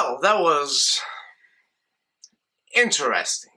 Well, that was interesting.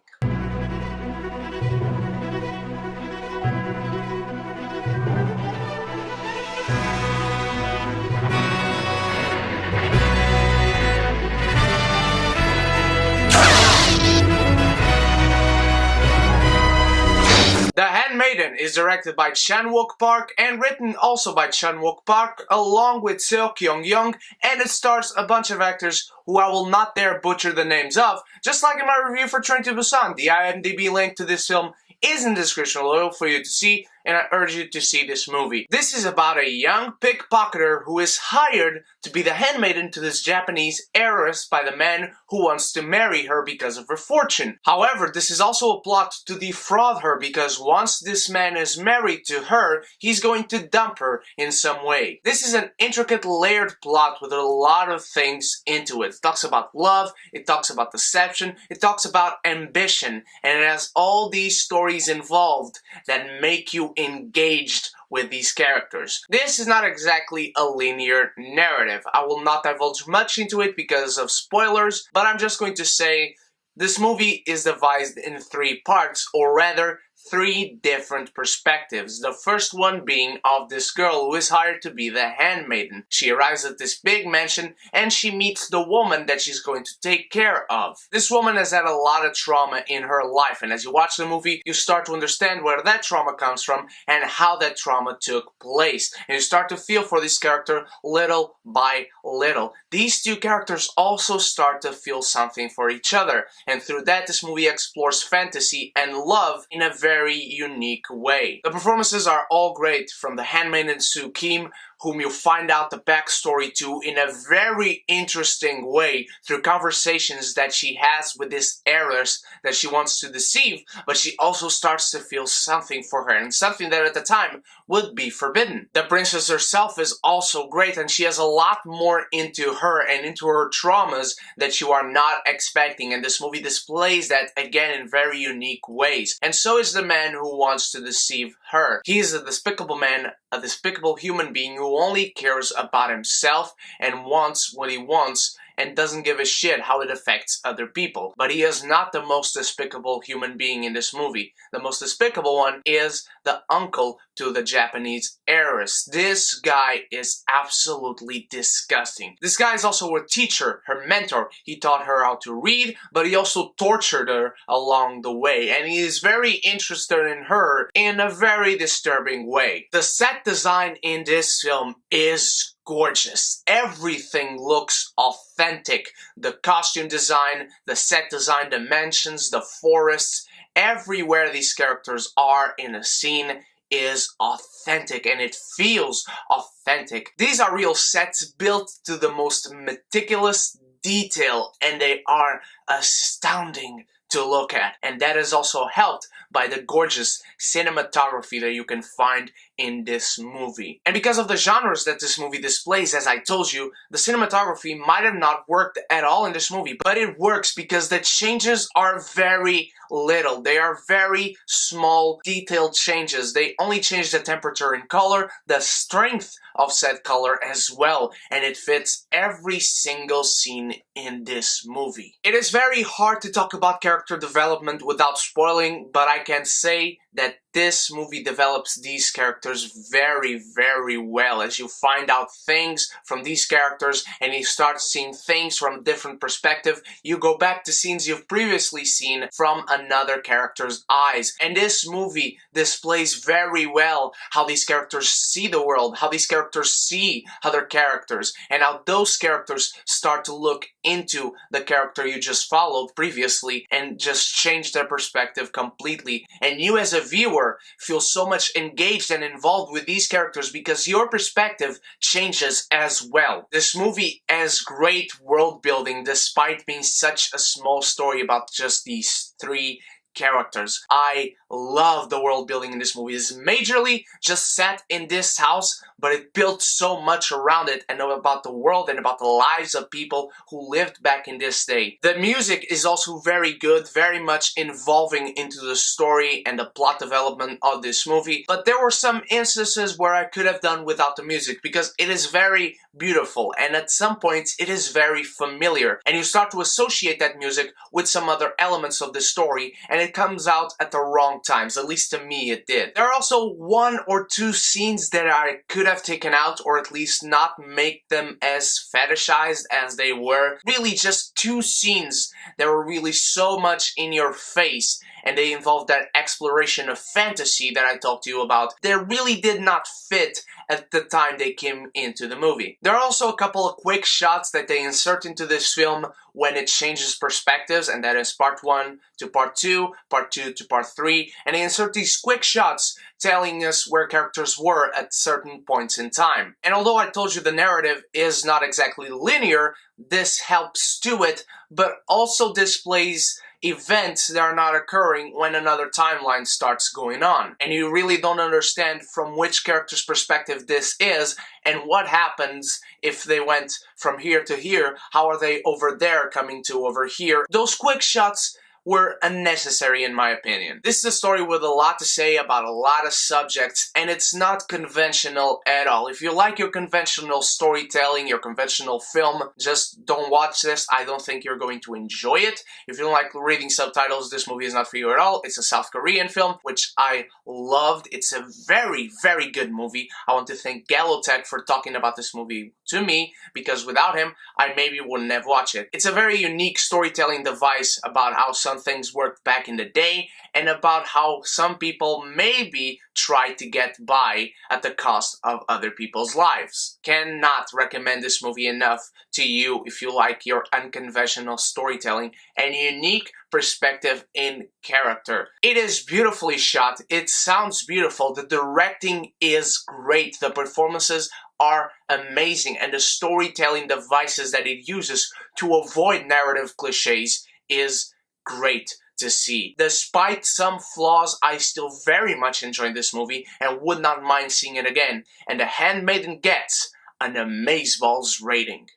The Handmaiden is directed by Chan-wook Park and written also by Chan-wook Park along with Seo Kyung-young, and it stars a bunch of actors who I will not dare butcher the names of, just like in my review for Train to Busan. The IMDb link to this film is in the description below for you to see, and I urge you to see this movie. This is about a young pickpocketer who is hired to be the handmaiden to this Japanese heiress by the man who wants to marry her because of her fortune. However, this is also a plot to defraud her, because once this man is married to her, he's going to dump her in some way. This is an intricate, layered plot with a lot of things into it. It talks about love, it talks about deception, it talks about ambition, and it has all these stories involved that make you engaged with these characters. This is not exactly a linear narrative. I will not divulge much into it because of spoilers, but I'm just going to say this movie is divided in 3 parts, or rather 3 different perspectives. The first one being of this girl who is hired to be the handmaiden. She arrives at this big mansion and she meets the woman that she's going to take care of. This woman has had a lot of trauma in her life, and as you watch the movie, you start to understand where that trauma comes from and how that trauma took place. And you start to feel for this character little by little. These 2 characters also start to feel something for each other, and through that this movie explores fantasy and love in a very unique way. The performances are all great, from the handmaiden Soo Kim, whom you find out the backstory to in a very interesting way through conversations that she has with this heiress that she wants to deceive, but she also starts to feel something for her, and something that at the time would be forbidden. The princess herself is also great, and she has a lot more into her and into her traumas that you are not expecting, and this movie displays that again in very unique ways. And so is the man who wants to deceive her. He is a despicable man, a despicable human being who only cares about himself and wants what he wants and doesn't give a shit how it affects other people. But he is not the most despicable human being in this movie. The most despicable one is the uncle to the Japanese heiress. This guy is absolutely disgusting. This guy is also a teacher, her mentor. He taught her how to read, but he also tortured her along the way, and he is very interested in her in a very disturbing way. The set design in this film is gorgeous. Everything looks authentic. The costume design, the set design, the mansions, the forests, everywhere these characters are in a scene is authentic, and it feels authentic. These are real sets built to the most meticulous detail, and they are astounding to look at, and that is also helped by the gorgeous cinematography that you can find in this movie. And because of the genres that this movie displays, as I told you, the cinematography might have not worked at all in this movie, but it works because the changes are very little. They are very small, detailed changes. They only change the temperature and color, the strength of said color as well, and it fits every single scene in this movie. It is very hard to talk about character development without spoiling, but I can say that this movie develops these characters very, very well, as you find out things from these characters and you start seeing things from a different perspective. You go back to scenes you've previously seen from another character's eyes. And this movie displays very well how these characters see the world, how these characters see other characters, and how those characters start to look into the character you just followed previously and just change their perspective completely. And you as a viewer feel so much engaged and involved with these characters because your perspective changes as well. This movie has great world building despite being such a small story about just these 3 characters. I love the world building in this movie. It's majorly just set in this house, but it built so much around it and about the world and about the lives of people who lived back in this day. The music is also very good, very much involving into the story and the plot development of this movie, but there were some instances where I could have done without the music because it is very beautiful and at some points it is very familiar, and you start to associate that music with some other elements of the story, and it comes out at the wrong times. At least to me it did. There are also one or two scenes that I could have taken out, or at least not make them as fetishized as they were. Really just two scenes that were really so much in your face, and they involved that exploration of fantasy that I talked to you about. They really did not fit at the time they came into the movie. There are also a couple of quick shots that they insert into this film when it changes perspectives, and that is part 1 to part 2, part 2 to part 3, and they insert these quick shots telling us where characters were at certain points in time. And although I told you the narrative is not exactly linear, this helps to it, but also displays events that are not occurring when another timeline starts going on. And you really don't understand from which character's perspective this is and what happens if they went from here to here. How are they over there coming to over here? Those quick shots were unnecessary in my opinion. This is a story with a lot to say about a lot of subjects, and it's not conventional at all. If you like your conventional storytelling, your conventional film, just don't watch this. I don't think you're going to enjoy it. If you don't like reading subtitles, this movie is not for you at all. It's a South Korean film, which I loved. It's a very, very good movie. I want to thank Galotech for talking about this movie to me, because without him, I maybe wouldn't have watched it. It's a very unique storytelling device about how some things worked back in the day, and about how some people maybe try to get by at the cost of other people's lives. Cannot recommend this movie enough to you if you like your unconventional storytelling and unique perspective in character. It is beautifully shot, it sounds beautiful, the directing is great, the performances are amazing, and the storytelling devices that it uses to avoid narrative cliches is great to see. Despite some flaws, I still very much enjoyed this movie and would not mind seeing it again. And The Handmaiden gets an amazeballs rating.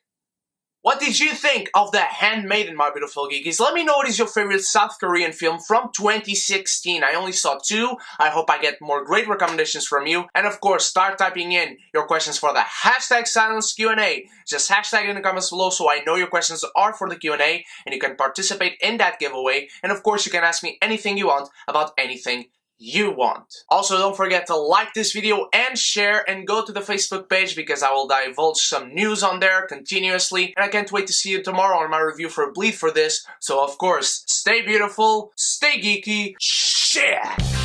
What did you think of The Handmaiden, my beautiful geekies? Let me know what is your favorite South Korean film from 2016. I only saw 2. I hope I get more great recommendations from you. And of course, start typing in your questions for the hashtag silence Q&A. Just hashtag it in the comments below so I know your questions are for the Q&A, and you can participate in that giveaway. And of course, you can ask me anything you want about anything you want. Also, don't forget to like this video and share, and go to the Facebook page because I will divulge some news on there continuously, and I can't wait to see you tomorrow on my review for Bleed for this. So of course, stay beautiful, stay geeky, shit!